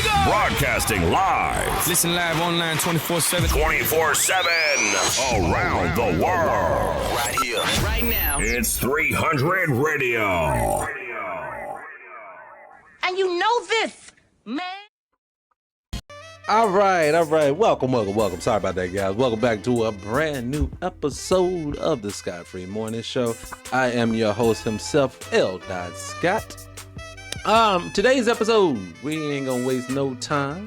Broadcasting live. Listen live online 24/7. 24/7. Around the world. Right here. Right now. It's 300 Radio. And you know this, man. All right. Welcome. Sorry about that, guys. Welcome back to a brand new episode of the Scott Free Morning Show. I am your host himself, L. Scott. Today's episode, we ain't gonna waste no time.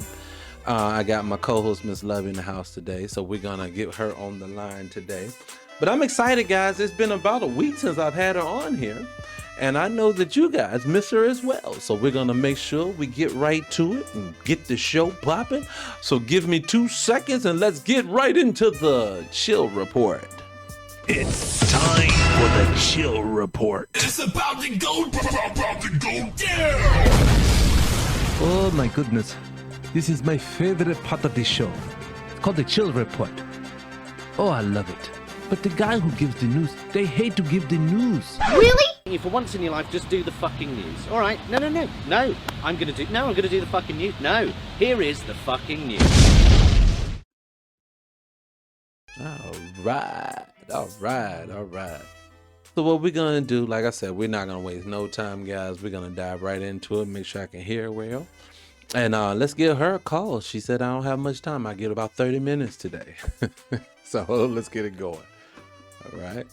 I got my co-host Miss Love in the house today, so we're gonna get her on the line today. But I'm excited, guys. It's been about a week since I've had her on here, and I know that you guys miss her as well. So we're gonna make sure we get right to it and get the show popping. So give me 2 seconds and let's get right into the chill report. It's time for the chill report. It's about to go down. Oh my goodness. This is my favorite part of this show. It's called the Chill Report. Oh, I love it. But the guy who gives the news, they hate to give the news. You for once in your life, just do the fucking news. All right? No. I'm gonna do the fucking news. No. Here is the fucking news. All right. So what we're gonna do, like I said, we're not gonna waste no time, guys. We're gonna dive right into it, make sure I can hear her well. And let's give her a call. She said I don't have much time. I get about 30 minutes today. So let's get it going. All right.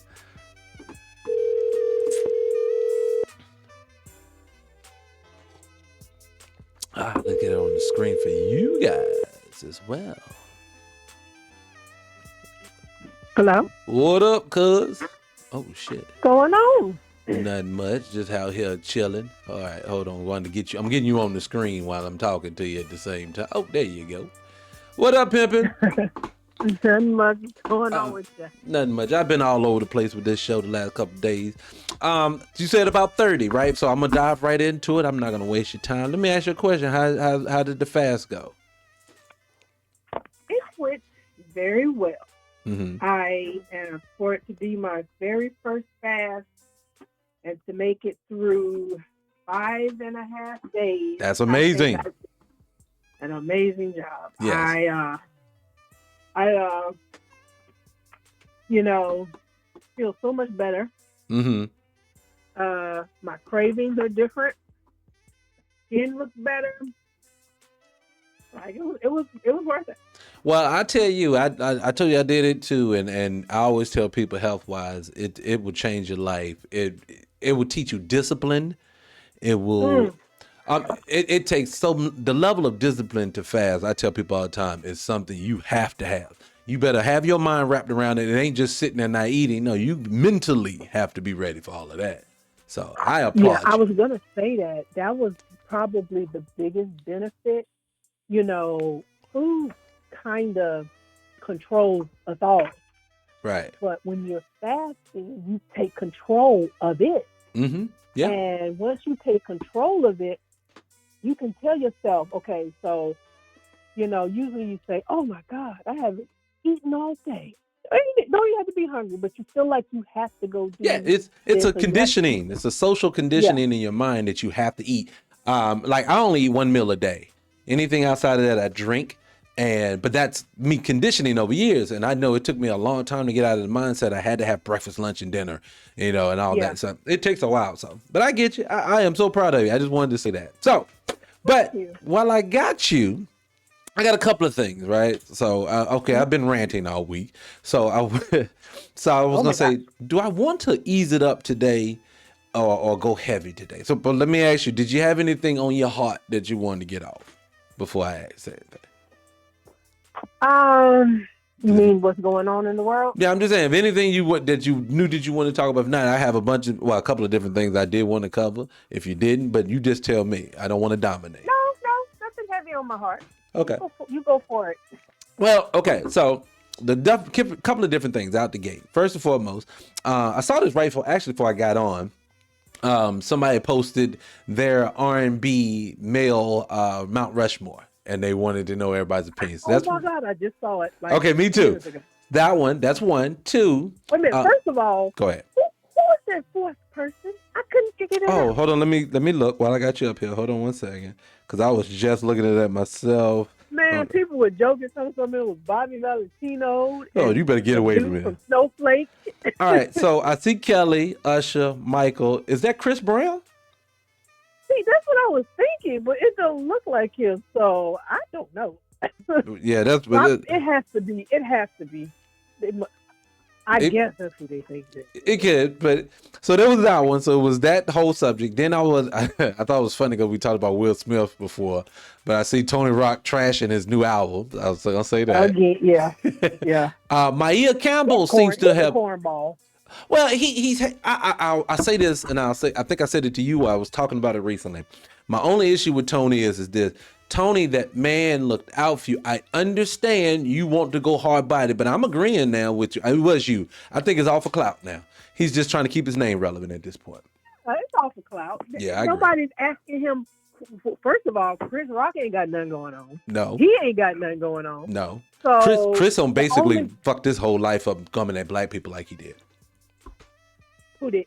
Let's get it on the screen for you guys as well. Hello? What up, cuz? Oh, shit. Going on? Nothing much. Just out here chilling. All right, hold on. I'm getting you on the screen while I'm talking to you at the same time. Oh, there you go. What up, pimpin'? Nothing much going on with you. Nothing much. I've been all over the place with this show the last couple of days. You said about 30, right? So I'm going to dive right into it. I'm not going to waste your time. Let me ask you a question. How did the fast go? It went very well. Mm-hmm. I am for it to be my very first fast and to make it through 5.5 days. That's amazing. I did an amazing job. Yes. I feel so much better. Mm-hmm. My cravings are different. Skin looks better. Like it was worth it. Well, I tell you, I told you I did it too, and I always tell people health wise, it will change your life. It will teach you discipline. It will. It takes the level of discipline to fast. I tell people all the time, is something you have to have. You better have your mind wrapped around it. It ain't just sitting there not eating. No, you mentally have to be ready for all of that. So I applaud. Yeah, I was gonna say that was probably the biggest benefit. Food kind of controls us all. Right. But when you're fasting, you take control of it. Mm-hmm. Yeah. And once you take control of it, you can tell yourself, okay, so, usually you say, oh my God, I haven't eaten all day. Don't you have to be hungry, but you feel like you have to go do it's a conditioning. It's a social conditioning in your mind that you have to eat. Like I only eat 1 meal a day. Anything outside of that, I drink. But that's me conditioning over years. And I know it took me a long time to get out of the mindset. I had to have breakfast, lunch, and dinner, and all that. So it takes a while. So, but I get you. I am so proud of you. I just wanted to say that. So, but while I got you, I got a couple of things, right? So, okay, I've been ranting all week. So I was going to say, do I want to ease it up today or go heavy today? So, but let me ask you, did you have anything on your heart that you wanted to get off before I say anything? You mean what's going on in the world? Yeah, I'm just saying, if anything that you knew that you want to talk about, if not, I have a couple of different things I did want to cover. If you didn't, but you just tell me. I don't want to dominate. No, nothing heavy on my heart. Okay. You go for it. Well, okay, so couple of different things out the gate. First and foremost, I saw this before I got on. Somebody posted their R&B male Mount Rushmore. And they wanted to know everybody's opinion. So my God, I just saw it. Okay, me too. That's one. 2. Wait a minute. First of all, go ahead. Who is that fourth person? I couldn't figure that Oh, out. hold on. Let me look while I got you up here. Hold on one second, because I was just looking at that myself. Man, people were joking. Something it was Bobby Valentino. Oh, And you better get the away dude from me. from Snowflake. All right, so I see Kelly, Usher, Michael. Is that Chris Brown? See, that's what I was thinking, but it don't look like him, so I don't know. Yeah, that's. It has to be. It has to be. I guess that's who they think it is. It could, but so there was that one. So it was that whole subject. Then I thought it was funny because we talked about Will Smith before, but I see Tony Rock trashing his new album. I was gonna say that. Again, yeah. Maia Campbell seems to have. cornball. Well, I say this, and I think I said it to you while I was talking about it recently. My only issue with Tony is this. Tony, that man looked out for you. I understand you want to go hard body, but I'm agreeing now with you. It was you. I think it's all for clout now. He's just trying to keep his name relevant at this point. It's all for clout. Yeah, I agree. Nobody's asking him. First of all, Chris Rock ain't got nothing going on. No. He ain't got nothing going on. No. So Chris basically fucked his whole life up coming at black people like he did. Who did?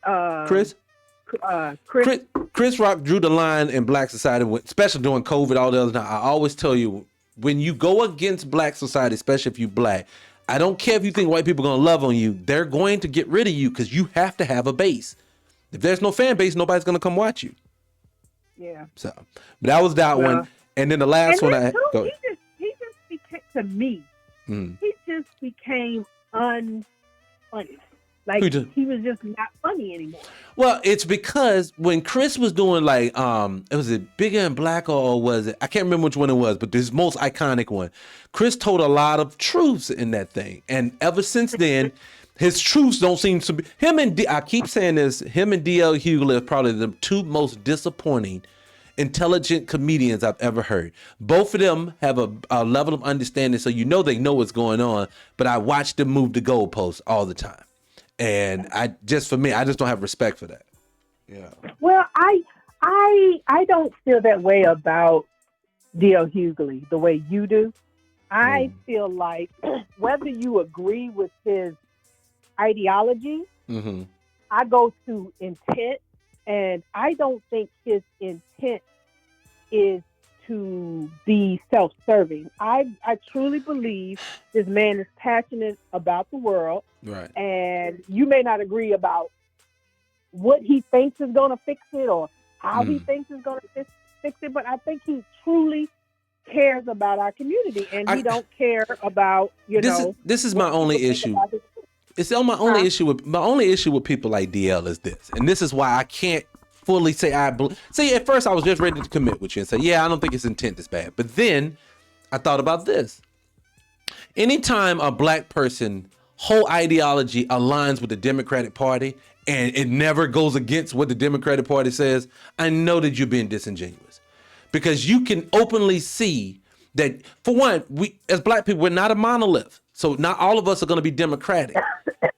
Chris Rock drew the line in black society, especially during COVID, all the other time. I always tell you, when you go against black society, especially if you black, I don't care if you think white people are going to love on you. They're going to get rid of you because you have to have a base. If there's no fan base, nobody's going to come watch you. Yeah. So, but that was that one. And then the last one, he just became, to me, he just became unfunny. Like, he was just not funny anymore. Well, it's because when Chris was doing was it Bigger and Blacker, or was it? I can't remember which one it was, but this most iconic one. Chris told a lot of truths in that thing. And ever since then, his truths don't seem to be, I keep saying this, him and D.L. Hughley are probably the two most disappointing, intelligent comedians I've ever heard. Both of them have a level of understanding, so they know what's going on, but I watch them move the goalposts all the time. And I just don't have respect for that. Yeah. Well, I don't feel that way about D.L. Hughley the way you do. I feel like whether you agree with his ideology, I go to intent, and I don't think his intent is to be self-serving. I truly believe this man is passionate about the world. Right. And you may not agree about what he thinks is going to fix it or how he thinks is going to fix it, but I think he truly cares about our community, and he don't care about, This is my only issue. It's my only issue with people like DL is this, and this is why I can't fully say at first I was just ready to commit with you and say, yeah, I don't think his intent is bad. But then I thought about this. Anytime a black person whole ideology aligns with the Democratic Party and it never goes against what the Democratic Party says, I know that you're being disingenuous. Because you can openly see that, for one, we as black people, we're not a monolith. So not all of us are going to be Democratic.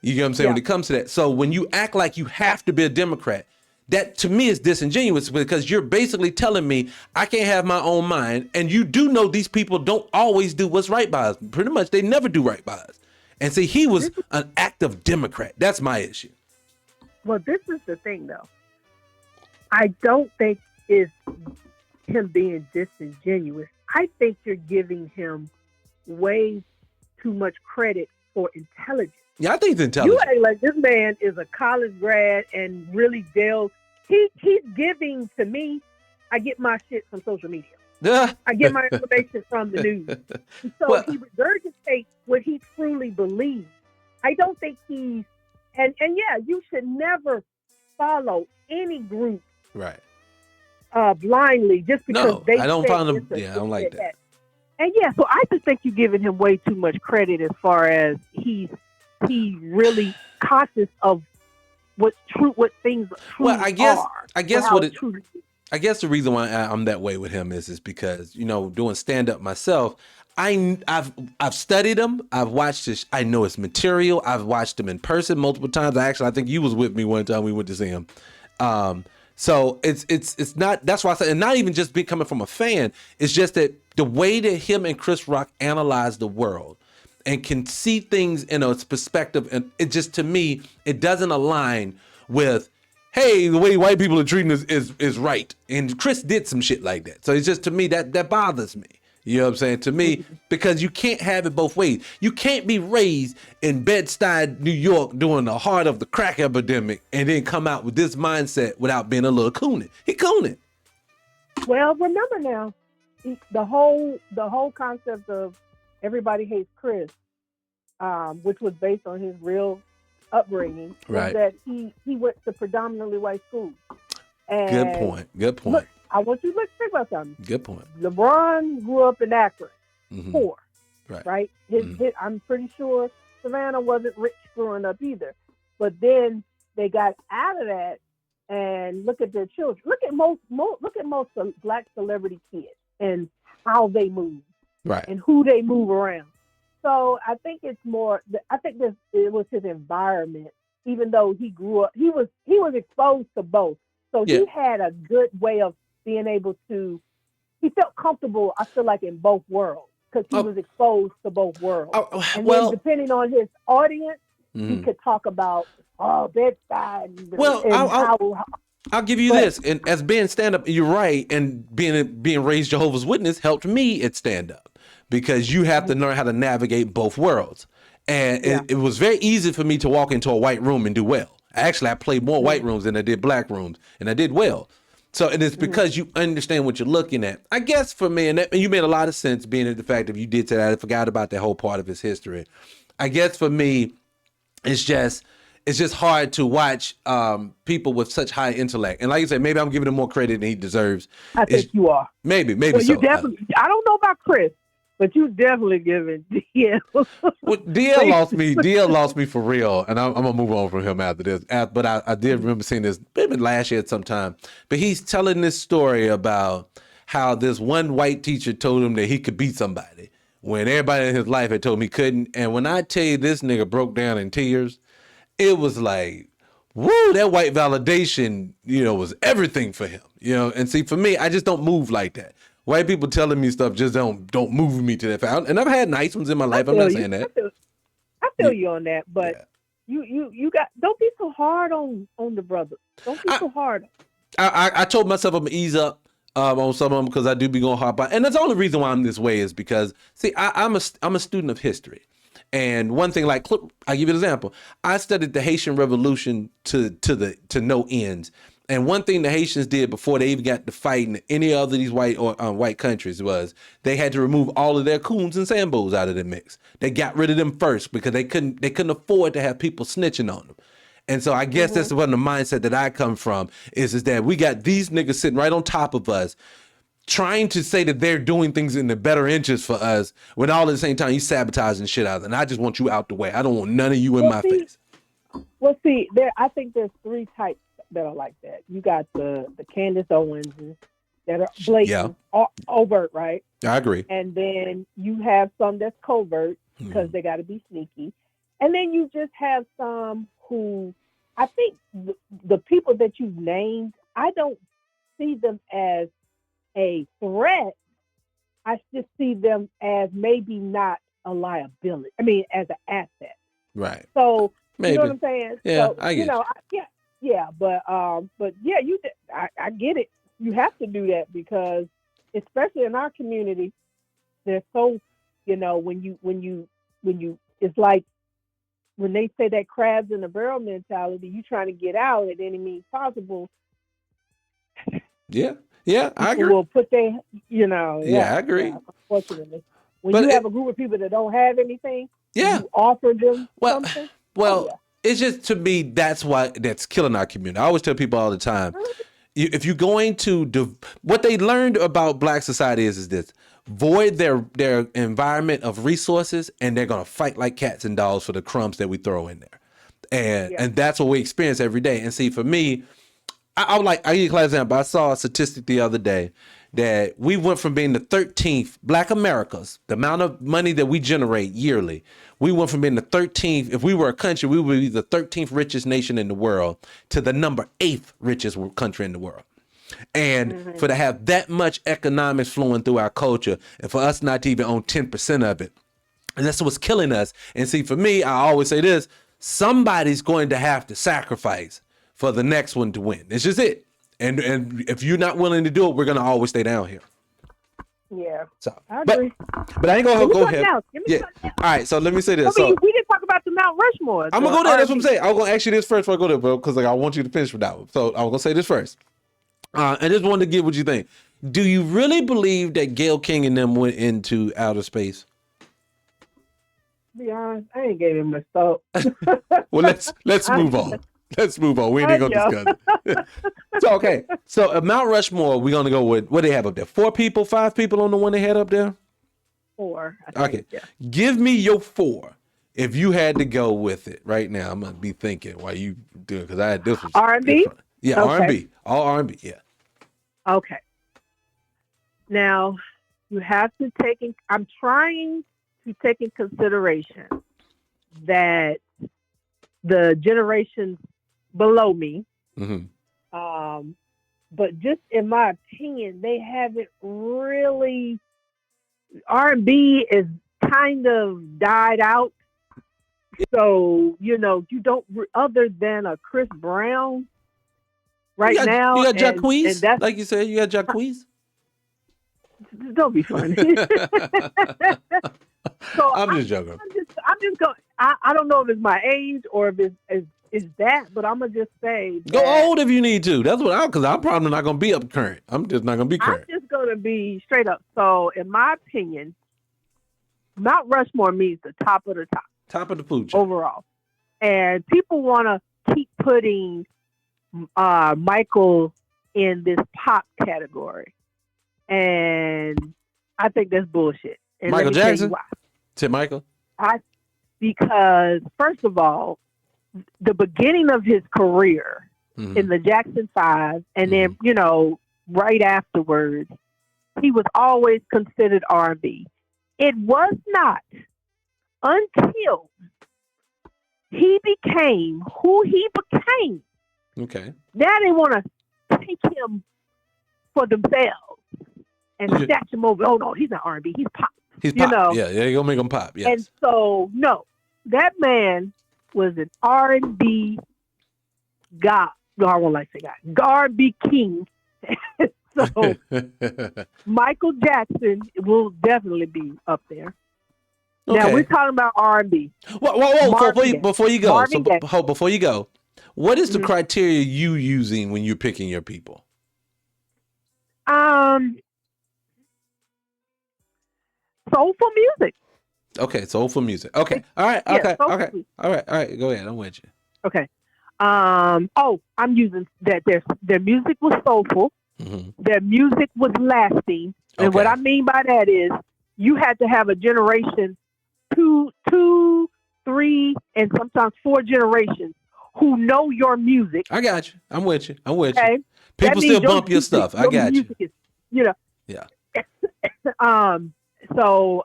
You get what I'm saying? When it comes to that. So when you act like you have to be a Democrat, that to me is disingenuous, because you're basically telling me I can't have my own mind. And you do know these people don't always do what's right by us. Pretty much they never do right by us. And see, he was an active Democrat. That's my issue. Well, this is the thing, though. I don't think it's him being disingenuous. I think you're giving him way too much credit for intelligence. Yeah, I think he's intelligent. You act like this man is a college grad and really delves. He's giving, to me, I get my shit from social media. I get my information from the news. So he regurgitates what he truly believes. I don't think and yeah, you should never follow any group blindly just because I don't find them. Yeah, I don't like that. And yeah, so I just think you're giving him way too much credit as far as he's really conscious of what's true, what things truly are. I guess the reason why I'm that way with him is because, doing stand up myself, I've studied him. I've watched his. I know his material. I've watched him in person multiple times. I think you was with me one time we went to see him. So it's not. That's why I said, and not even just coming from a fan. It's just that the way that him and Chris Rock analyze the world and can see things in a perspective, and it just, to me, it doesn't align with hey, the way white people are treating us is right. And Chris did some shit like that. So it's just, to me, that bothers me. You know what I'm saying? To me, because you can't have it both ways. You can't be raised in Bed-Stuy, New York, during the heart of the crack epidemic, and then come out with this mindset without being a little cooning. He cooning. Well, remember now, the whole concept of everybody hates Chris, which was based on his real upbringing, was that he went to predominantly white schools. And Good point. Look, I want you to think about something. Good point. LeBron grew up in Akron, poor, Right. right? I'm pretty sure Savannah wasn't rich growing up either. But then they got out of that, and look at their children. Look at most black celebrity kids and how they move, Right. and who they move around. So I think it's more. I think it was his environment. Even though he grew up, he was exposed to both. So he had a good way of being able to. He felt comfortable. I feel like in both worlds because he was exposed to both worlds. And then depending on his audience, he could talk about Bed-Stuy. Well, I'll give you this, and as being stand-up, you're right, and being raised Jehovah's Witness helped me at stand-up because you have to learn how to navigate both worlds. And it was very easy for me to walk into a white room and do well. Actually, I played more white rooms than I did black rooms, and I did well. So it is because you understand what you're looking at. I guess for me, and you made a lot of sense being the fact that you did say that. I forgot about that whole part of his history. I guess for me, it's just hard to watch people with such high intellect. And like you said, maybe I'm giving him more credit than he deserves. I think you are. Maybe well, so. You definitely. I don't know about Chris, but you definitely giving DL. Well, DL lost me. DL lost me for real, and I'm gonna move on from him after this. But I did remember seeing this maybe last year at some time. But he's telling this story about how this one white teacher told him that he could beat somebody when everybody in his life had told him he couldn't. And when I tell you this nigga broke down in tears, it was like, woo, that white validation, was everything for him. And see, for me, I just don't move like that. White people telling me stuff just don't move me to that fact. And I've had nice ones in my life. I'm not saying that. I feel you on that, but you got, don't be so hard on the brother. Don't be so hard. I told myself I'm gonna ease up on some of them because I do be going hard by, and that's the only reason why I'm this way is because see, I'm a student of history. And one thing, like I give you an example. I studied the Haitian Revolution to no ends. And one thing the Haitians did before they even got to fight in any other of these white countries was they had to remove all of their coons and sambos out of the mix. They got rid of them first because they couldn't afford to have people snitching on them. And so I guess that's one of the mindset that I come from is that we got these niggas sitting right on top of us, trying to say that they're doing things in the better interest for us, when all at the same time you sabotaging shit out. And I just want you out the way. I don't want none of you in my face. Well, see, I think there's three types that are like that. You got the Candace Owens that are blatant, overt, right? I agree. And then you have some that's covert because they got to be sneaky. And then you just have some who, I think the people that you've named, I don't see them as a threat. I just see them as maybe not a liability. I mean, as an asset. Right. So, maybe. You know what I'm saying? Yeah, so, I get it. But yeah, I get it. You have to do that because, especially in our community, they're so, when you, it's like when they say that crabs in the barrel mentality, you trying to get out at any means possible. Yeah, I agree. Will put their, I agree. Yeah, unfortunately, when you have a group of people that don't have anything, you offer them something. Well, it's just, to me, that's killing our community. I always tell people all the time, if you're going to what they learned about black society is this: void their environment of resources, and they're gonna fight like cats and dogs for the crumbs that we throw in there, and that's what we experience every day. And see, for me, I give you an example. I saw a statistic the other day that we went from being the 13th, Black Americas, the amount of money that we generate yearly, we went from being the 13th, if we were a country, we would be the 13th richest nation in the world to the number 8th richest country in the world. And for to have that much economics flowing through our culture, and for us not to even own 10% of it, and that's what's killing us. And see, for me, I always say this: somebody's going to have to sacrifice for the next one to win. It's just it. And if you're not willing to do it, we're gonna always stay down here. Yeah. So, I but agree. I ain't gonna Give me go something ahead. else. Give me Yeah. something else. All right. So let me say this. I mean, So we didn't talk about the Mount Rushmore. I'm gonna go there. That's what I'm saying. I'm gonna ask you this first before I go there, bro, because like I want you to finish with that one. So I'm gonna say this first. I just wanted to get what you think. Do you really believe that Gayle King and them went into outer space? To be honest, I ain't gave him a thought. Well, let's move on. Let's move on. We ain't gonna discuss it. So okay. So at Mount Rushmore, we're gonna go with what they have up there. 4 people, 5 people on the one they had up there. 4. I think, Okay. yeah. Give me your 4 if you had to go with it right now. I'm gonna be thinking while you do it because I had this one. R&B? Yeah, Okay. R&B. All R&B. Yeah. Okay. Now, you have to take in, I'm trying to take in consideration that the generations below me, but just in my opinion, they haven't really, R&B is kind of died out. So, you don't, other than a Chris Brown right now. You got and Jacquees, that's, like you said. You got Jacquees. don't be funny. So I'm just joking. I'm just going. I don't know if it's my age or if it's that, but I'm gonna just say Go old if you need to. That's what because I'm probably not gonna be up current. I'm just not gonna be I'm current. just gonna be straight up. So, in my opinion, Mount Rushmore means the top of the top. Top of the food chain. Overall, and people want to keep putting Michael in this pop category, and I think that's bullshit. And Michael let me tell you Jackson? why. To Michael. Because first of all, the beginning of his career in the Jackson 5, and then right afterwards, he was always considered R&B. It was not until he became who he became. Okay. Now they want to take him for themselves and snatch him over. Oh no, he's not R&B. He's pop. He's pop. Yeah, you're gonna make him pop. Yes. And so no, that man was an R&B god. No, I won't like to say god. R&B king. So Michael Jackson will definitely be up there. Okay. Now we're talking about R&B. Whoa! Before you go, Marvin Gaye. before you go, what is the criteria you using when you're picking your people? Soulful music. Okay, soulful music. Okay, all right. Yeah, Okay, soulful okay, music. all right. Go ahead. I'm with you. Okay. I'm using that. Their music was soulful. Their music was lasting, and what I mean by that is you had to have a generation, two, 3, and sometimes 4 generations who know your music. I got you. I'm with you. Okay? People still bump your stuff. I got you. Is, Yeah. So,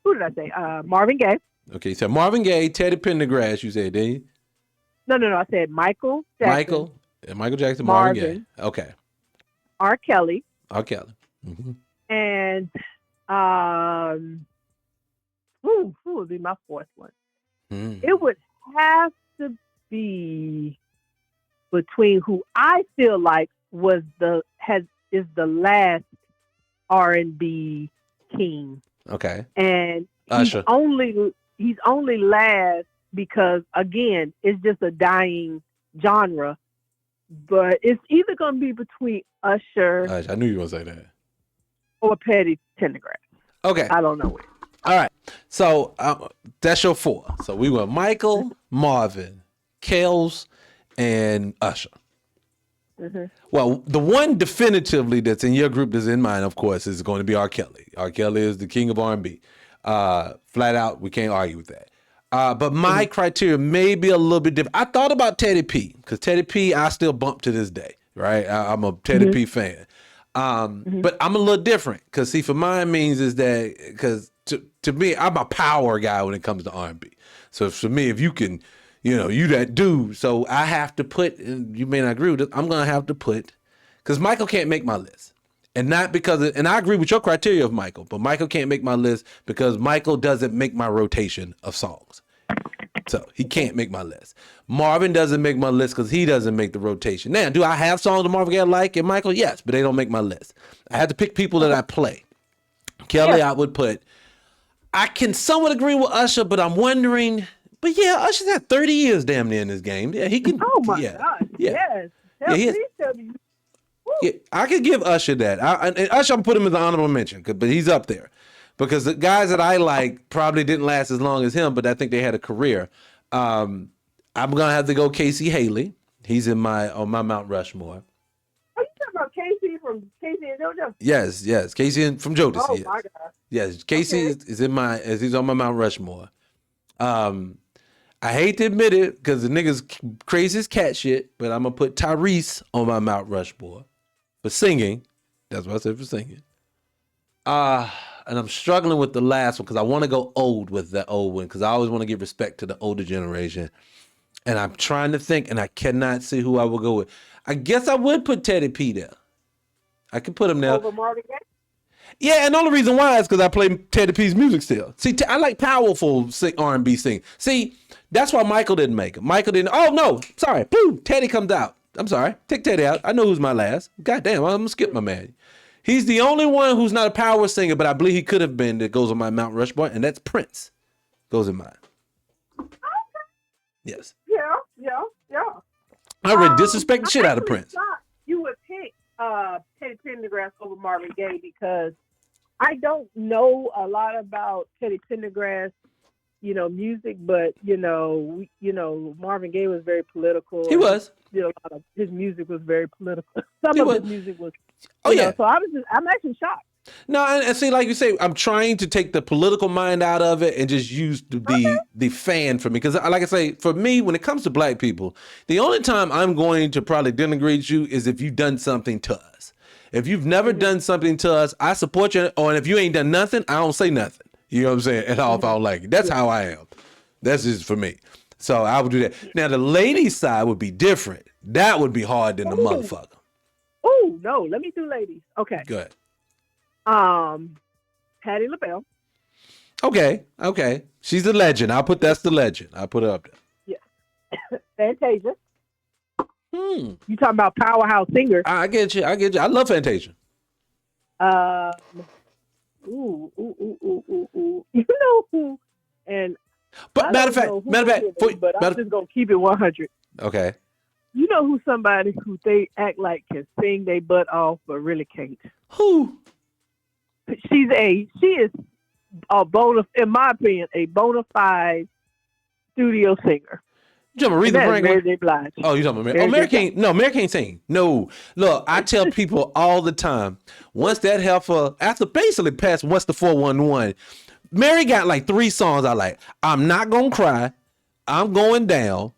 who did I say? Marvin Gaye. Okay, so Marvin Gaye, Teddy Pendergrass, you said, didn't you? No. I said Michael Jackson. Michael Jackson, Marvin Marvin. Gaye. Okay. R. Kelly. R. Kelly. And who would be my 4th one? It would have to be between who I feel like is the last R&B king. Okay. And Usher. he's only last because again, it's just a dying genre. But it's either going to be between Usher. I knew you were going to say that. Or Teddy Pendergrass. Okay. I don't know it. All right. So that's your 4. So we went Michael, Marvin, Kels, and Usher. Well, the one definitively that's in your group that's in mine, of course, is going to be R. Kelly. R. Kelly is the king of R&B. Flat out, we can't argue with that. But my criteria may be a little bit different. I thought about Teddy P, because Teddy P, I still bump to this day, right? I'm a Teddy P fan. But I'm a little different, because see, for mine means is that, because to me, I'm a power guy when it comes to R&B. So for me, if you can, you that dude, so I have to put, and you may not agree with it, I'm going to have to put, because Michael can't make my list. And not because, and I agree with your criteria of Michael, but Michael can't make my list because Michael doesn't make my rotation of songs. So he can't make my list. Marvin doesn't make my list because he doesn't make the rotation. Now, do I have songs of Marvin Gaye I like and Michael? Yes, but they don't make my list. I had to pick people that I play. Kelly, I would put. I can somewhat agree with Usher, but I'm wondering. But yeah, Usher's had 30 years damn near in this game. Yeah, he can. Oh my yeah, God! Yeah. Yes. Please tell me. Yeah, I could give Usher that. And Usher, I'm put him as an honorable mention, but he's up there because the guys that I like probably didn't last as long as him, but I think they had a career. I'm gonna have to go Casey Haley. He's on my Mount Rushmore. Are you talking about Casey from Casey and JoJo? Yes, Casey from Jodeci. Oh yes. my God! Yes, Casey he's on my Mount Rushmore. I hate to admit it because the nigga's crazy as cat shit, but I'm gonna put Tyrese on my Mount Rushmore for singing. That's what I said for singing. And I'm struggling with the last one because I want to go old with that old one because I always want to give respect to the older generation. And I'm trying to think, and I cannot see who I will go with. I guess I would put Teddy P there. I could put him there. Over Marvin Gaye? Yeah, and the only reason why is because I play Teddy P's music still. See, I like powerful R&B singing. See, that's why Michael didn't make it. Michael didn't. Oh, no. Sorry. Boom. Teddy comes out. I'm sorry. Take Teddy out. I know who's my last. Goddamn, I'm going to skip my man. He's the only one who's not a power singer, but I believe he could have been that goes on my Mount Rushmore, and that's Prince. Goes in mine. Yes. Yeah. I already disrespect the shit out of Prince. You would pick Teddy Pendergrass over Marvin Gaye because I don't know a lot about Teddy Pendergrass, music, but Marvin Gaye was very political. He was. A lot of his music was very political. Some of his music was. Oh yeah. So I'm actually shocked. No, and see, like you say, I'm trying to take the political mind out of it and just use the fan for me. Because, like I say, for me, when it comes to black people, the only time I'm going to probably denigrate you is if you've done something to us. If you've never done something to us, I support you. Or if you ain't done nothing, I don't say nothing. You know what I'm saying? At all, if I don't like it. That's how I am. That's just for me. So I would do that. Now, the ladies' side would be different. That would be hard than the motherfucker. Oh, no. Let me do ladies. Okay. Go ahead. Patti LaBelle. Okay. She's a legend. That's the legend. I'll put her up there. Yeah. Fantasia. You talking about powerhouse singer. I get you. I love Fantasia. You know who? And but matter of fact, I'm just gonna keep it 100. Okay. You know who somebody who they act like can sing they butt off but really can't? Who? She is in my opinion, a bona fide studio singer. You talking about Aretha Mary J. Blige. Oh, you talking about Mary? Mary can't. No, Mary can't sing. No, look, I tell people all the time. Once that heifer, after basically past What's the 411, Mary got like 3 songs I like. I'm Not Gonna Cry, I'm Going Down,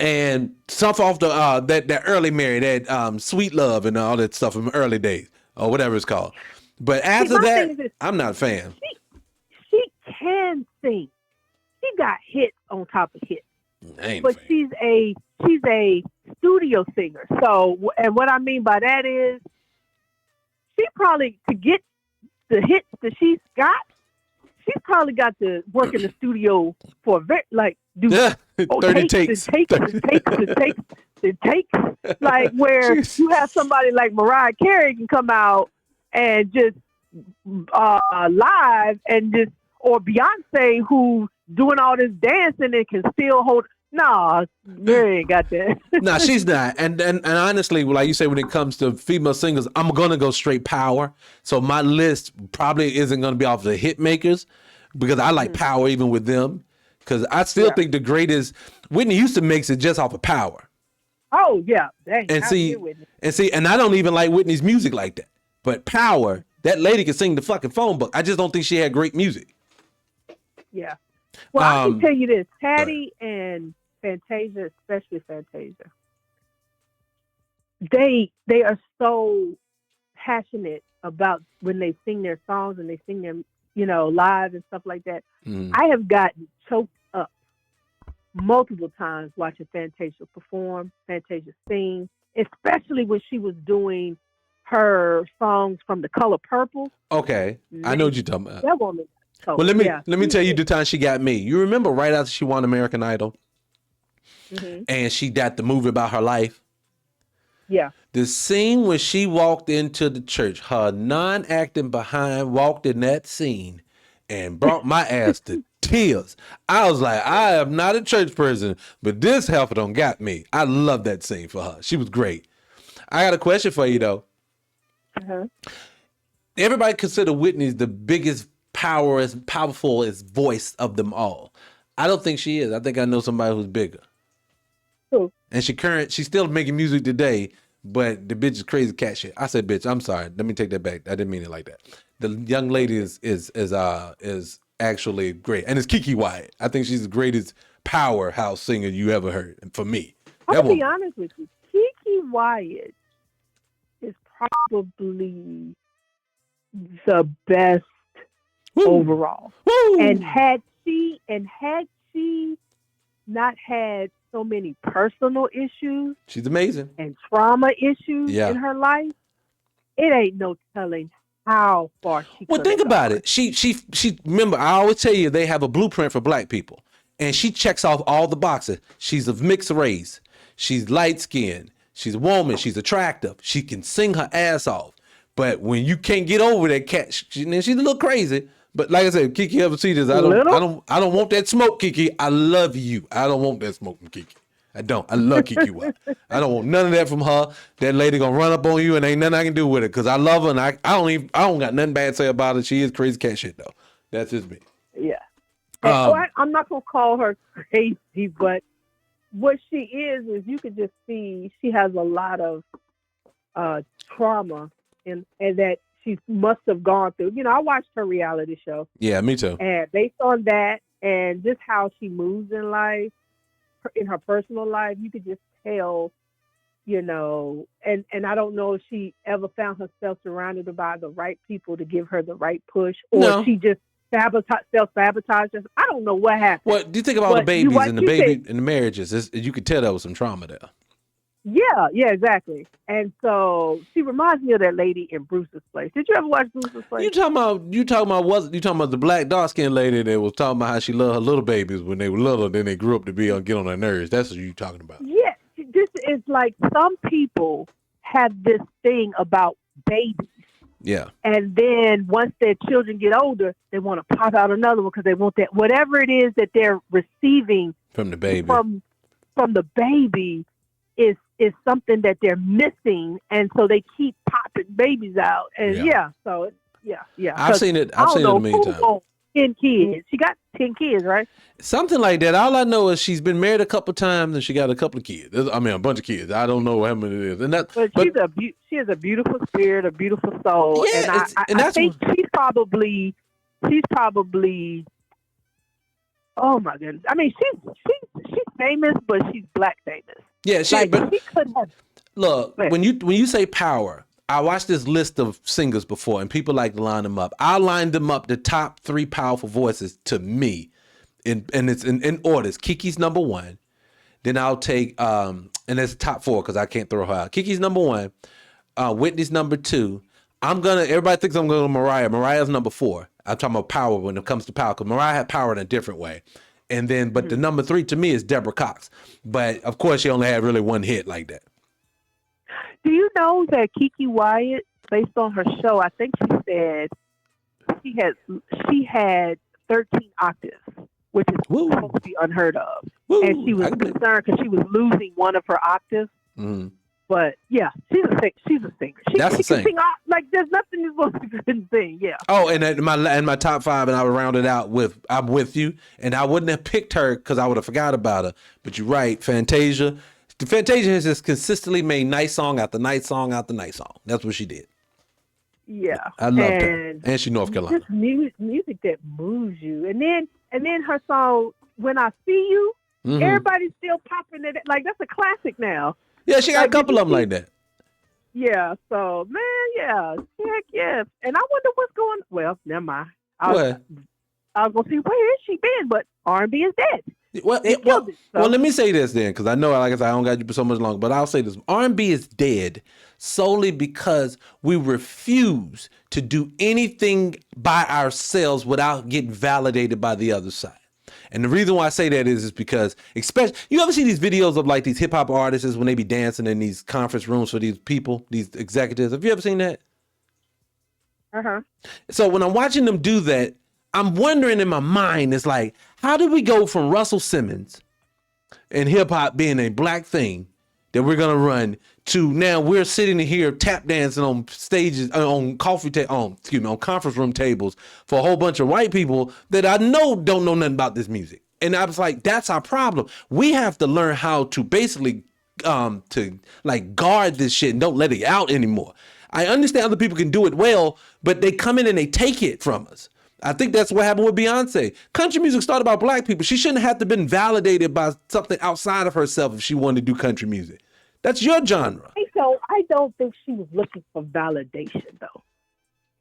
and stuff off the that early Mary, that Sweet Love and all that stuff from early days or whatever it's called. But after that, I'm not a fan. She can sing. She got hits on top of hits. But she's a studio singer. So, and what I mean by that is, she probably, to get the hits that she's probably got to work in the studio for do 30 takes. Like where you have somebody like Mariah Carey can come out and just live and just, or Beyonce who doing all this dancing and can still hold. Nah, Mary ain't got that. Nah, she's not. And honestly, like you say, when it comes to female singers, I'm gonna go straight power. So my list probably isn't gonna be off the hit makers because I like power even with them. Because I still think the greatest Whitney Houston makes it just off of power. Oh yeah, dang, and I don't even like Whitney's music like that. But power, that lady can sing the fucking phone book. I just don't think she had great music. Yeah. Well, I can tell you this: Patti and Fantasia, especially Fantasia, they are so passionate about when they sing their songs and they sing them, live and stuff like that. I have gotten choked up multiple times watching Fantasia perform, Fantasia sing, especially when she was doing her songs from The Color Purple. Okay, I know what you're talking about. That woman So, Well, let me yeah, tell you the time she got me. You remember right after she won American Idol, and she got the movie about her life. yeah. The scene when she walked into the church, her non-acting behind walked in that scene and brought my ass to tears. I was like, I am not a church person, but this heifer done got me. I love that scene for her. She was great. I got a question for you though. Everybody consider Whitney the biggest powerful voice of them all. I don't think she is. I think I know somebody who's bigger. Who? And she's still making music today, but the bitch is crazy cat shit. I said bitch, I'm sorry. Let me take that back. I didn't mean it like that. The young lady is actually great. And it's Kiki Wyatt. I think she's the greatest powerhouse singer you ever heard. And for me. I'll be honest with you. Kiki Wyatt is probably the best overall. Woo! And had she not had so many personal issues, she's amazing, and trauma issues Yeah. in her life, it ain't no telling how far she Well, could think have about gone. it. She remember, I always tell you they have a blueprint for black people. And she checks off all the boxes. She's of mixed race. She's light skinned. She's a woman. She's attractive. She can sing her ass off. But when you can't get over that cat, she's a little crazy. But like I said, Kiki ever see this, I don't want that smoke, Kiki. I love you. I don't want that smoke from Kiki. I don't. I love Kiki Wyatt. I don't want none of that from her. That lady gonna run up on you and ain't nothing I can do with it because I love her and I don't got nothing bad to say about her. She is crazy cat shit though. That's just me. Yeah. I'm not gonna call her crazy, but what she is you could just see she has a lot of trauma and that she must have gone through. You know, I watched her reality show. Yeah, me too. And based on that and just how she moves in life, in her personal life, you could just tell, you know, and I don't know if she ever found herself surrounded by the right people to give her the right push, or she just self-sabotages. I don't know what happened. What do you think about the babies and the marriages? You could tell there was some trauma there. Yeah, exactly. And so she reminds me of that lady in Bruce's Place. Did you ever watch Bruce's Place? You talking about the black dark skinned lady that was talking about how she loved her little babies when they were little, then they grew up to get on her nerves. That's what you talking about. Yeah, this is like some people have this thing about babies. Yeah. And then once their children get older, they want to pop out another one because they want that whatever it is that they're receiving from the baby. From the baby is something that they're missing, and so they keep popping babies out. And so I've seen it. I've seen it a million times. 10 kids. She got 10 kids, right? Something like that. All I know is she's been married a couple times and she got a couple of kids. I mean, a bunch of kids. I don't know how many it is. She has a beautiful spirit, a beautiful soul. Yeah, I think she's probably. Oh my goodness! I mean, she's famous, but she's black famous. Yeah, she could have. Look, when you say power, I watched this list of singers before, and people like to line them up. I lined them up the top 3 powerful voices to me, and it's in orders. Kiki's number 1. Then I'll take and it's top 4 because I can't throw her out. Kiki's number 1. Whitney's number 2. Everybody thinks I'm going to Mariah. Mariah's number 4. I'm talking about power when it comes to power, because Mariah had power in a different way. And then, but the number 3 to me is Deborah Cox. But of course, she only had really one hit like that. Do you know that Kiki Wyatt, based on her show, I think she said she had 13 octaves, which is supposed to be unheard of. And she was concerned because she was losing one of her octaves. Mm-hmm. But yeah, she's a singer. She can sing like there's nothing you're supposed to couldn't sing. Yeah. Oh, and my top 5, and I would round it out with "I'm With You," and I wouldn't have picked her because I would have forgot about her. But you're right, Fantasia. Fantasia has just consistently made nice song after nice song after nice song. That's what she did. Yeah, I love her, and she's North Carolina. Just music that moves you, and then her song "When I See You," everybody's still popping it. Like that's a classic now. Yeah, she got a couple of them like that. Yeah, so man, heck yeah. And I wonder what's going. Well, never mind. I was gonna see where has she been, but R&B is dead. Well, They killed it. So. well, let me say this then, because I know, like I said, I don't got you so much longer, but I'll say this. R&B is dead solely because we refuse to do anything by ourselves without getting validated by the other side. And the reason why I say that is because, especially, you ever see these videos of like these hip hop artists when they be dancing in these conference rooms for these people, these executives? Have you ever seen that? Uh-huh. So when I'm watching them do that, I'm wondering in my mind, it's like, how did we go from Russell Simmons and hip hop being a black thing that we're gonna run to now we're sitting here tap dancing on stages, on conference room tables for a whole bunch of white people that I know don't know nothing about this music. And I was like, that's our problem. We have to learn how to basically to like guard this shit and don't let it out anymore. I understand other people can do it well, but they come in and they take it from us. I think that's what happened with Beyonce. Country music started by black people. She shouldn't have to been validated by something outside of herself if she wanted to do country music. That's your genre. So I don't think she was looking for validation, though.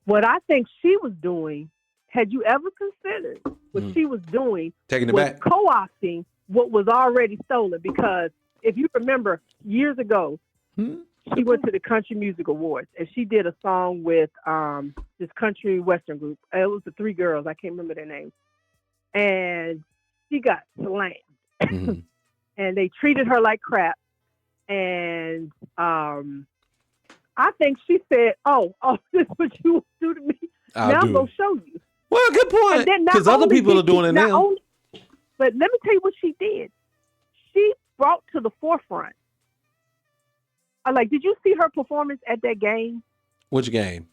What I think she was doing, had you ever considered what she was doing, Taking it was back? co-opting what was already stolen. Because if you remember years ago, she went to the Country Music Awards and she did a song with this country western group. It was the three girls. I can't remember their names. And she got slammed. Mm-hmm. And they treated her like crap. And I think she said, oh, this is what you do to me. Now I'm going to show you. Well, good point. Because other people are doing it now. But let me tell you what she did. She brought to the forefront. Did you see her performance at that game? Which game?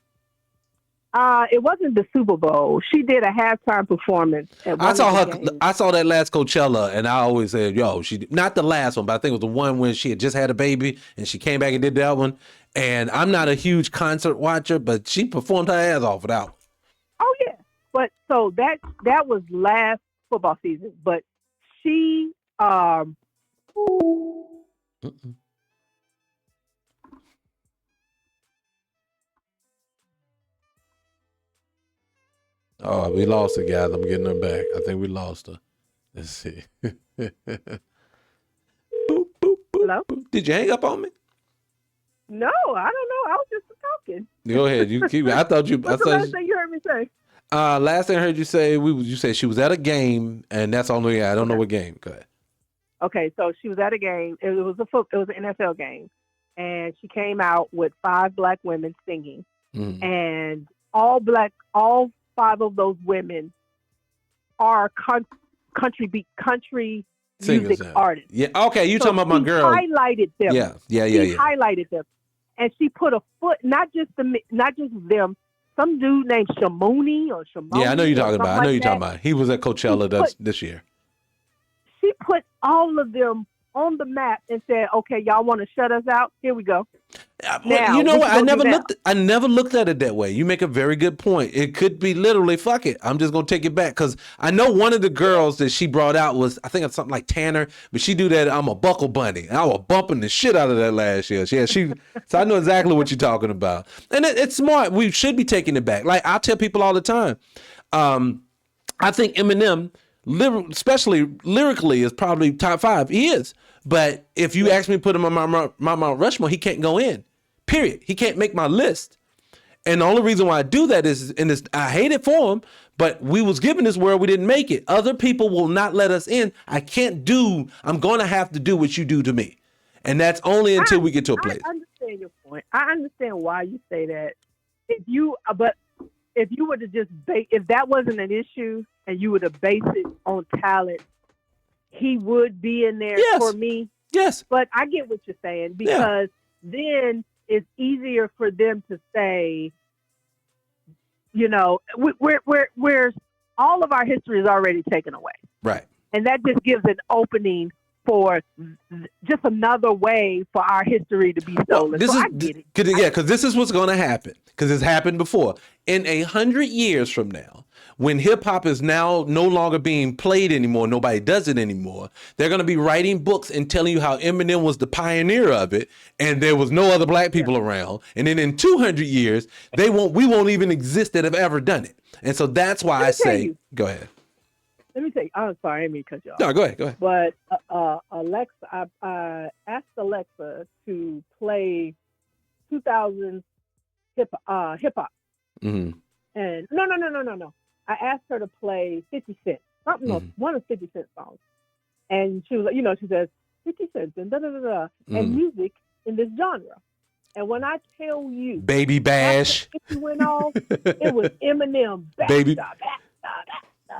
It wasn't the Super Bowl. She did a halftime performance. I saw that last Coachella, and I always said, "Yo, she not the last one, but I think it was the one when she had just had a baby, and she came back and did that one." And I'm not a huge concert watcher, but she performed her ass off for that one. Oh yeah, but so that was last football season. But she Oh, we lost her, guys. I'm getting her back. I think we lost her. Let's see. Boop, boop, boop, Hello? boop. Did you hang up on me? No, I don't know. I was just talking. Go ahead. You keep. I thought you. What's the last thing you heard me say? Last thing I heard you say, you said she was at a game, and that's only. I don't know what game. Go ahead. Okay, so she was at a game. It was an NFL game, and she came out with 5 black women singing, and all 5 of those women are country music artists. Yeah. Okay, you talking about my girl? Highlighted them. Yeah. She highlighted them, and she put a foot. Not just them. Some dude named Shamoni or Shimoni. Yeah, I know you're talking about. Talking about. He was at Coachella this year. She put all of them on the map and said, "Okay, y'all want to shut us out? Here we go." Now, you know what? I never looked at it that way. You make a very good point. It could be literally, fuck it, I'm just gonna take it back, because I know one of the girls that she brought out was, I think it's something like Tanner, but she do that I'm a Buckle Bunny, and I was bumping the shit out of that last year. So I know exactly what you're talking about, and it's smart. We should be taking it back. Like I tell people all the time, I think Eminem, especially lyrically, is probably top 5. He is. But if you ask me to put him on my Mount Rushmore, he can't go in. Period. He can't make my list. And the only reason why I do that is I hate it for him, but we was given this world, we didn't make it. Other people will not let us in. I'm going to have to do what you do to me. And that's only until we get to a place. I understand your point. I understand why you say that. If you were to just if that wasn't an issue and you were to base it on talent, he would be in there for me. Yes. But I get what you're saying, because then it's easier for them to say, we're all of our history is already taken away. Right. And that just gives an opening for just another way for our history to be stolen. I get it. Because this is what's going to happen, because it's happened before. In 100 years from now, when hip hop is now no longer being played anymore, nobody does it anymore, they're going to be writing books and telling you how Eminem was the pioneer of it, and there was no other black people around. And then in 200 years, we won't even exist that have ever done it. And so that's why I say, go ahead. let me say, I'm sorry, I didn't mean to cut you off. No, go ahead. Go ahead. But Alexa, I asked Alexa to play 2000s hip hop, Mm-hmm. and no. I asked her to play 50 Cent, something else, one of 50 Cent songs, and she was like, she says 50 Cent and and music in this genre. And when I tell you, Baby Bash, after 50 went off, it was Eminem, Baby.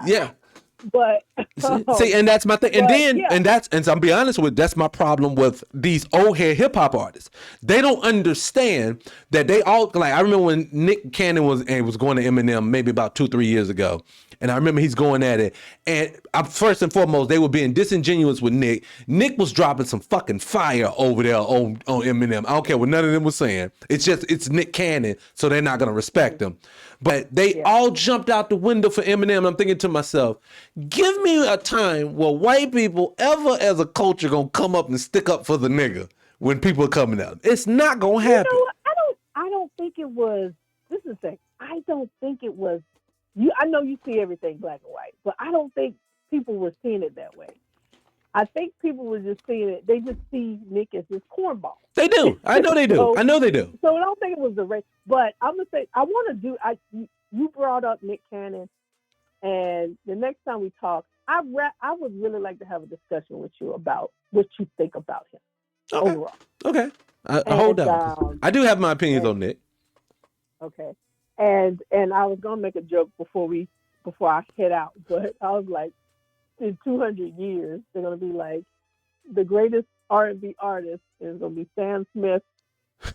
Yeah. But see, and that's my thing. And but, then, yeah. and I'm be honest with, that's my problem with these old head hip hop artists. They don't understand that they all, like, I remember when Nick Cannon was going to Eminem maybe about 2-3 years ago. And I remember he's going at it. And first and foremost, they were being disingenuous with Nick. Nick was dropping some fucking fire over there on Eminem. I don't care what none of them was saying. It's Nick Cannon, so they're not going to respect him. But they all jumped out the window for Eminem. I'm thinking to myself, give me a time where white people ever as a culture going to come up and stick up for the nigga when people are coming out. It's not going to happen. You know what? I don't think it was, this is the thing, I don't think it was, I know you see everything black and white, but I don't think people were seeing it that way. I think people were just seeing it, they just see Nick as this cornball. They do. I know they do. So, I know they do. So I don't think it was the race. But I'm going to say, you brought up Nick Cannon, and the next time we talk, I would really like to have a discussion with you about what you think about him overall. Okay. Hold on. I do have my opinions on Nick. Okay. And I was going to make a joke before I head out, but I was like, in 200 years, they're going to be like, the greatest R&B artist is going to be Sam Smith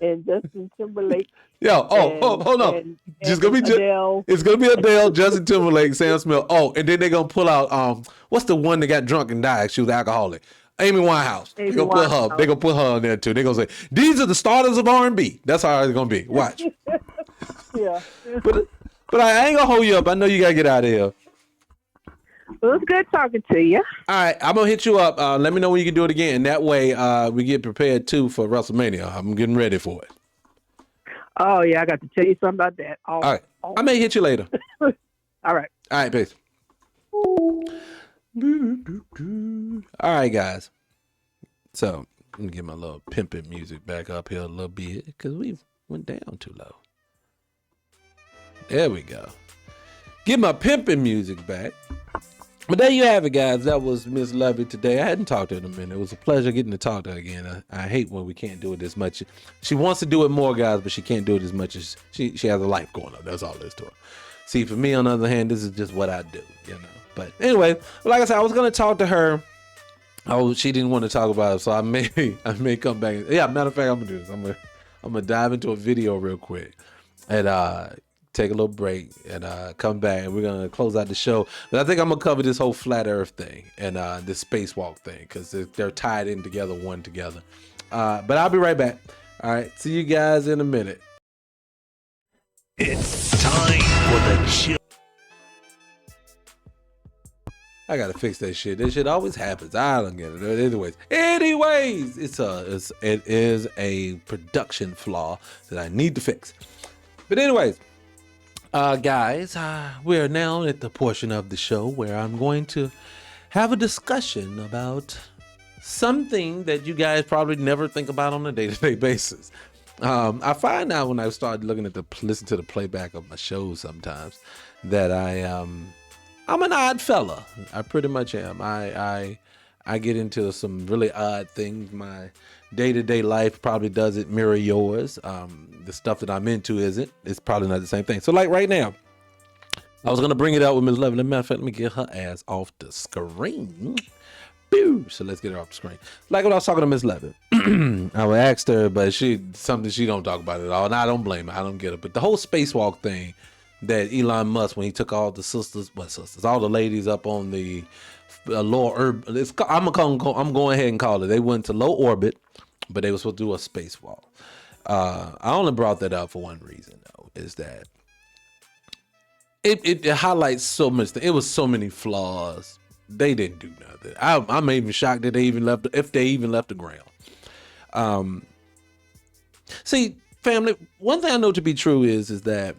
and Justin Timberlake. Yo, hold on. It's going to be Adele, Justin Timberlake, Sam Smith. Oh, and then they're going to pull out, what's the one that got drunk and died? She was alcoholic. Amy Winehouse. They're going to put her on there too. They're going to say, these are the starters of R&B. That's how it's going to be. Watch. Yeah. But I ain't going to hold you up. I know you got to get out of here. Well, it's good talking to you. All right, I'm going to hit you up. Let me know when you can do it again. That way we get prepared, too, for WrestleMania. I'm getting ready for it. Oh, yeah, I got to tell you something about that. All right. I may hit you later. All right. All right, peace. All right, guys. So, let me get my little pimping music back up here a little bit because we went down too low. There we go. Get my pimping music back. But there you have it, guys. That was Miss Lovey today. I hadn't talked to her in a minute. It was a pleasure getting to talk to her again. I hate when we can't do it as much. She wants to do it more, guys, but she can't do it as much as she has a life going on. That's all there is to her. See, for me, on the other hand, this is just what I do, But anyway, like I said, I was going to talk to her. Oh, she didn't want to talk about it, so I may come back. Yeah, matter of fact, I'm going to do this. I'm going to dive into a video real quick and take a little break and come back, and we're going to close out the show. But I think I'm going to cover this whole flat earth thing and this spacewalk thing because they're tied in together, one together. But I'll be right back. All right. See you guys in a minute. It's time for the chill. I got to fix that shit. This shit always happens. I don't get it. Anyways, it is a production flaw that I need to fix. But anyways, guys, we are now at the portion of the show where I'm going to have a discussion about something that you guys probably never think about on a day-to-day basis. I find out when I start listen to the playback of my shows sometimes that I'm an odd fella. I pretty much am. I get into some really odd things. My day-to-day life probably doesn't mirror yours. The stuff that I'm into isn't. It's probably not the same thing. So like right now, I was going to bring it out with Ms. Levin. As a matter of fact, let me get her ass off the screen. Boo! So let's get her off the screen. Like when I was talking to Ms. Levin, I asked her, but something she don't talk about at all. And I don't blame her. I don't get it. But the whole spacewalk thing that Elon Musk, when he took all the all the ladies up on the low urban, I'm going ahead and call it. They went to low orbit, but they were supposed to do a spacewalk. I only brought that up for one reason, though, is that it highlights so much. It was so many flaws. They didn't do nothing. I'm even shocked that they even left the ground. See, family, one thing I know to be true is that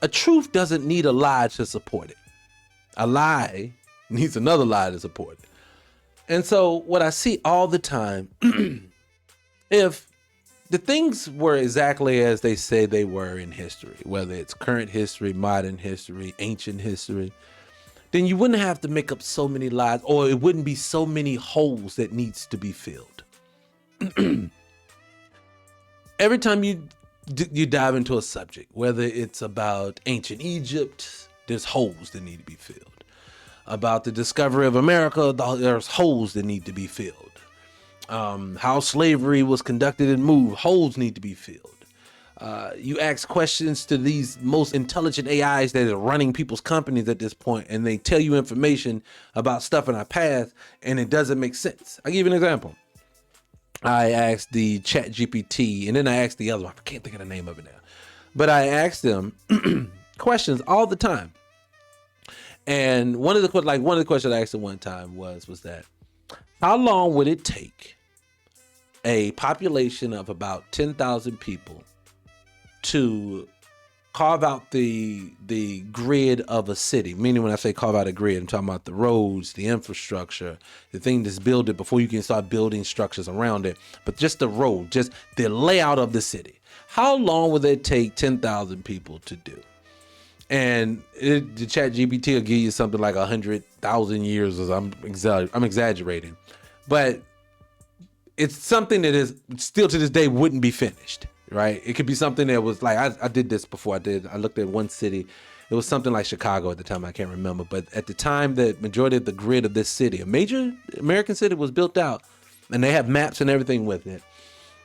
a truth doesn't need a lie to support it. A lie needs another lie to support it. And so what I see all the time, if the things were exactly as they say they were in history, whether it's current history, modern history, ancient history, then you wouldn't have to make up so many lies, or it wouldn't be so many holes that needs to be filled. Every time you dive into a subject, whether it's about ancient Egypt, there's holes that need to be filled. About the discovery of America, there's holes that need to be filled. How slavery was conducted and moved, holes need to be filled. You ask questions to these most intelligent AIs that are running people's companies at this point, and they tell you information about stuff in our past, and it doesn't make sense. I'll give you an example. I asked the Chat GPT, and then I asked the other one. I can't think of the name of it now. But I asked them questions all the time. And one of the questions I asked them one time was that, how long would it take a population of about 10,000 people to carve out the grid of a city? Meaning, when I say carve out a grid, I'm talking about the roads, the infrastructure, the thing that's built it before you can start building structures around it. But just the road, just the layout of the city. How long would it take 10,000 people to do? And the Chat GPT will give you something like 100,000 years. I'm exaggerating, but it's something that is still to this day wouldn't be finished, right? It could be something that was like, I did this before. I looked at one city. It was something like Chicago at the time. I can't remember, but at the time that majority of the grid of this city, a major American city, was built out, and they have maps and everything with it.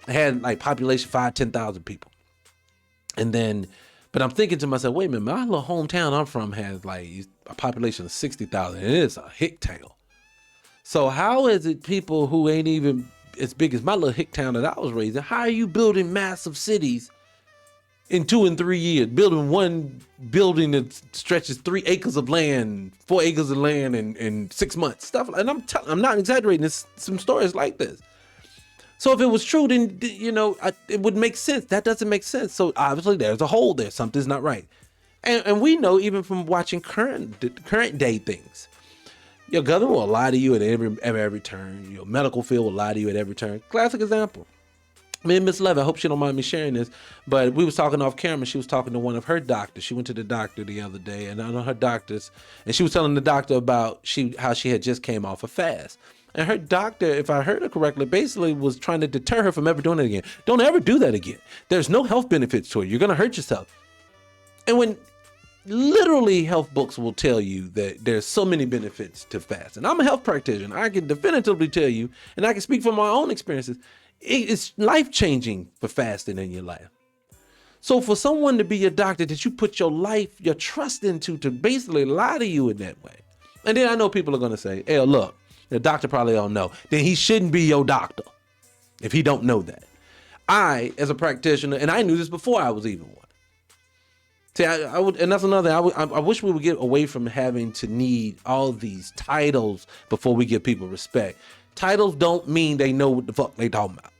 It had like population 10,000 people, and then. But I'm thinking to myself, wait a minute, my little hometown I'm from has like a population of 60,000, and it's a hick town. So how is it people who ain't even as big as my little hick town that I was raised in, how are you building massive cities in 2 and 3 years? Building one building that stretches 3 acres of land, 4 acres of land in 6 months, stuff. And I'm not exaggerating. There's some stories like this. So if it was true, then, it would make sense. That doesn't make sense. So obviously there's a hole there. Something's not right. And we know, even from watching current day things, your government will lie to you at every turn. Your medical field will lie to you at every turn. Classic example. Me and Miss Love, I hope she don't mind me sharing this, but we was talking off camera. She was talking to one of her doctors. She went to the doctor the other day, and I know her doctors, and she was telling the doctor about how she had just came off a fast. And her doctor, if I heard her correctly, basically was trying to deter her from ever doing it again. Don't ever do that again. There's no health benefits to it. You're going to hurt yourself. And when literally health books will tell you that there's so many benefits to fasting. I'm a health practitioner. I can definitively tell you, and I can speak from my own experiences, it's life-changing for fasting in your life. So for someone to be your doctor that you put your life, your trust into, to basically lie to you in that way. And then I know people are going to say, hey, look, the doctor probably don't know. Then he shouldn't be your doctor if he don't know that. I, as a practitioner, and I knew this before I was even one. See, I would, and that's another thing. I wish we would get away from having to need all these titles before we give people respect. Titles don't mean they know what the fuck they talking about.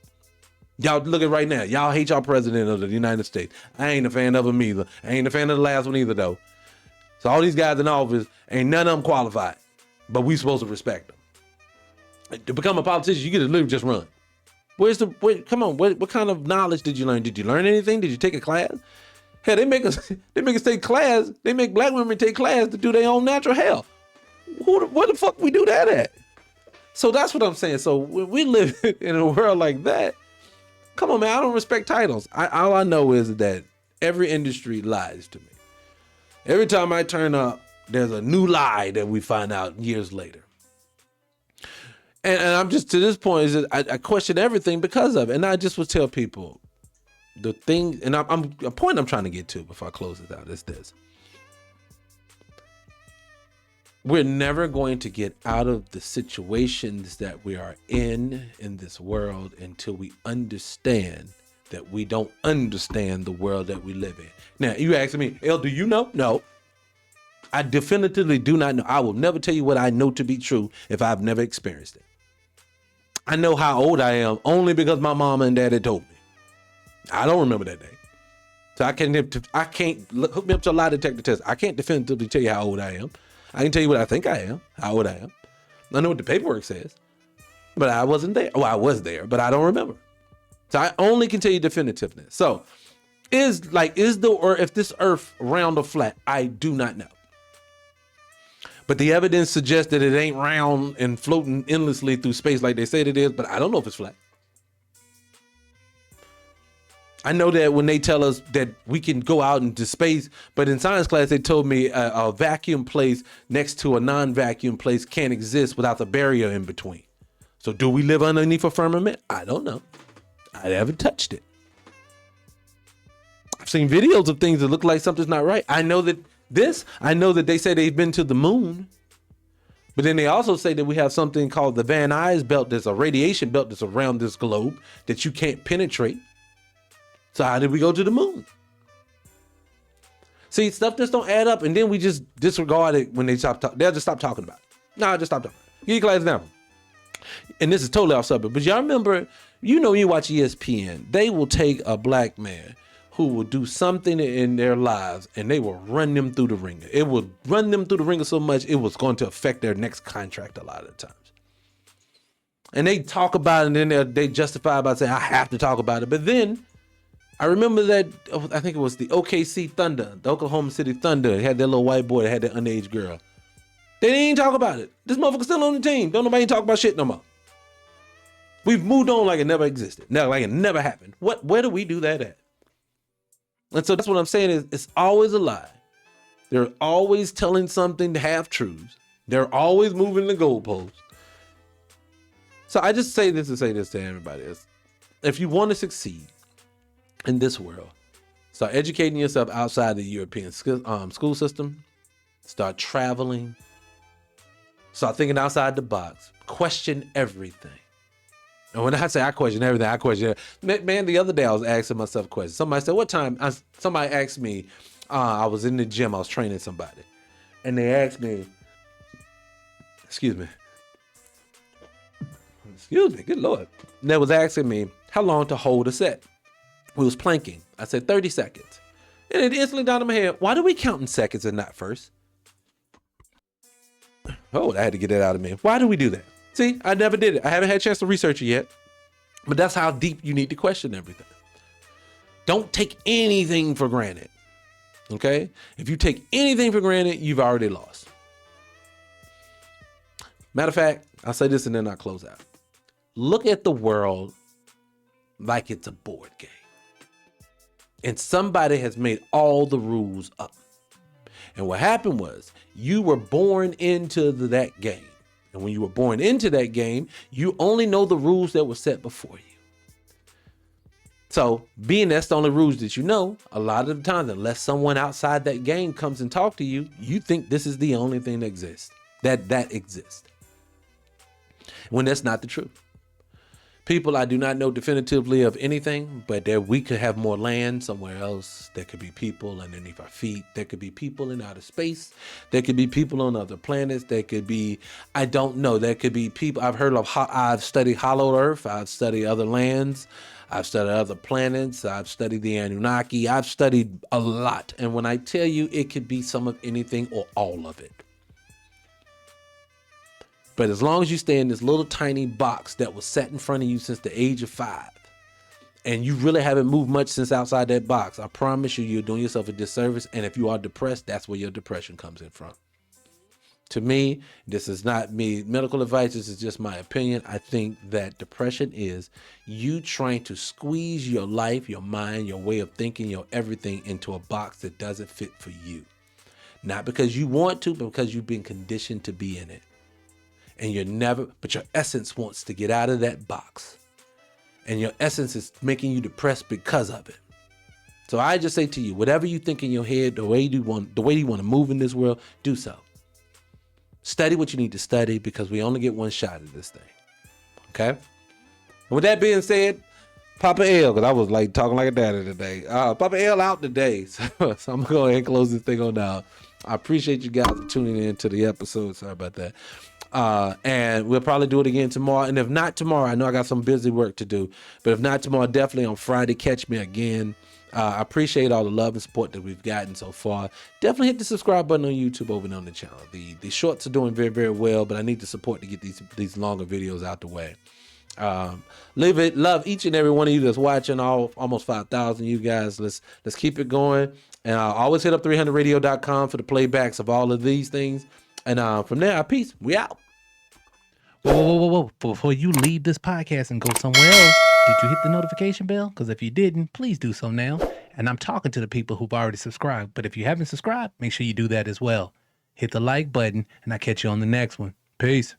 Y'all look at right now. Y'all hate y'all president of the United States. I ain't a fan of him either. I ain't a fan of the last one either, though. So all these guys in office, ain't none of them qualified, but we supposed to respect them. To become a politician, you get to literally just run. Come on, what kind of knowledge did you learn? Did you learn anything? Did you take a class? Hell, they make us take class. They make black women take class to do their own natural hair. Where the fuck we do that at? So that's what I'm saying. So when we live in a world like that, come on, man, I don't respect titles. All I know is that every industry lies to me. Every time I turn up, there's a new lie that we find out years later. And I'm just, to this point, is that I question everything because of it. And I just would tell people the thing, and a point I'm trying to get to before I close this out is this. We're never going to get out of the situations that we are in this world until we understand that we don't understand the world that we live in. Now, you asking me, El, do you know? No. I definitively do not know. I will never tell you what I know to be true if I've never experienced it. I know how old I am only because my mama and daddy told me. I don't remember that day. So I can't hook me up to a lie detector test. I can't definitively tell you how old I am. I can tell you what I think I am, how old I am. I know what the paperwork says, but I wasn't there. Well, I was there, but I don't remember. So I only can tell you definitiveness. So if this earth round or flat, I do not know. But the evidence suggests that it ain't round and floating endlessly through space like they said it is, but I don't know if it's flat. I know that when they tell us that we can go out into space, but in science class, they told me a vacuum place next to a non-vacuum place can't exist without the barrier in between. So do we live underneath a firmament? I don't know. I haven't touched it. I've seen videos of things that look like something's not right. I know that they say they've been to the moon, but then they also say that we have something called the Van Nuys belt. There's a radiation belt that's around this globe that you can't penetrate. So how did we go to the moon? See, stuff just don't add up, and then we just disregard it when they stop talking. They'll just stop talking about it. No, just stop talking. Give you class example. And this is totally off subject, but y'all remember, when you watch ESPN, they will take a black man who will do something in their lives and they will run them through the ringer. It will run them through the ringer so much it was going to affect their next contract a lot of the times. And they talk about it and then they justify by saying, I have to talk about it. But then I remember that, I think it was the OKC Thunder, the Oklahoma City Thunder. They had that little white boy that had that underage girl. They didn't even talk about it. This motherfucker's still on the team. Don't nobody talk about shit no more. We've moved on like it never existed. Like it never happened. Where do we do that at? And so that's what I'm saying is it's always a lie. They're always telling something to half truths. They're always moving the goalposts. So I just say this to everybody is if you want to succeed in this world, start educating yourself outside the European school system, start traveling, start thinking outside the box, question everything. And when I say I question everything, I question it. Man, the other day I was asking myself questions. Somebody said, what time? Somebody asked me, I was in the gym, I was training somebody. And they asked me, excuse me, good Lord. And they was asking me how long to hold a set. We was planking. I said 30 seconds. And it instantly dawned in my head, why do we count in seconds and not first? Oh, I had to get that out of me. Why do we do that? See, I never did it. I haven't had a chance to research it yet. But that's how deep you need to question everything. Don't take anything for granted. Okay? If you take anything for granted, you've already lost. Matter of fact, I'll say this and then I'll close out. Look at the world like it's a board game. And somebody has made all the rules up. And what happened was you were born into that game. And when you were born into that game, you only know the rules that were set before you. So being that's the only rules that you know, a lot of the times, unless someone outside that game comes and talk to you, you think this is the only thing that exists, that exists. When that's not the truth. People I do not know definitively of anything, but we could have more land somewhere else. There could be people underneath our feet. There could be people in outer space. There could be people on other planets. There could be, I don't know. There could be people. I've studied Hollow Earth. I've studied other lands. I've studied other planets. I've studied the Anunnaki. I've studied a lot. And when I tell you, it could be some of anything or all of it. But as long as you stay in this little tiny box that was set in front of you since the age of 5, and you really haven't moved much since outside that box, I promise you're doing yourself a disservice. And if you are depressed, that's where your depression comes in from. To me, this is not me medical advice. This is just my opinion. I think that depression is you trying to squeeze your life, your mind, your way of thinking, your everything into a box that doesn't fit for you. Not because you want to, but because you've been conditioned to be in it. And but your essence wants to get out of that box. And your essence is making you depressed because of it. So I just say to you, whatever you think in your head, the way you want to move in this world, do so. Study what you need to study because we only get one shot at this thing. Okay? And with that being said, Papa L, because I was like talking like a daddy today. Papa L out today. So I'm going to go ahead and close this thing on now. I appreciate you guys tuning in to the episode. Sorry about that. And we'll probably do it again tomorrow. And if not tomorrow, I know I got some busy work to do. But if not tomorrow, definitely on Friday, catch me again. I appreciate all the love and support that we've gotten so far. Definitely hit the subscribe button on YouTube over there on the channel. The shorts are doing very, very well, but I need the support to get these longer videos out the way. Love each and every one of you that's watching, almost 5,000 you guys. Let's keep it going. And always hit up 300radio.com for the playbacks of all of these things. And from there, peace. We out. Whoa. Before you leave this podcast and go somewhere else, did you hit the notification bell? Because if you didn't, please do so now. And I'm talking to the people who've already subscribed. But if you haven't subscribed, make sure you do that as well. Hit the like button, and I'll catch you on the next one. Peace.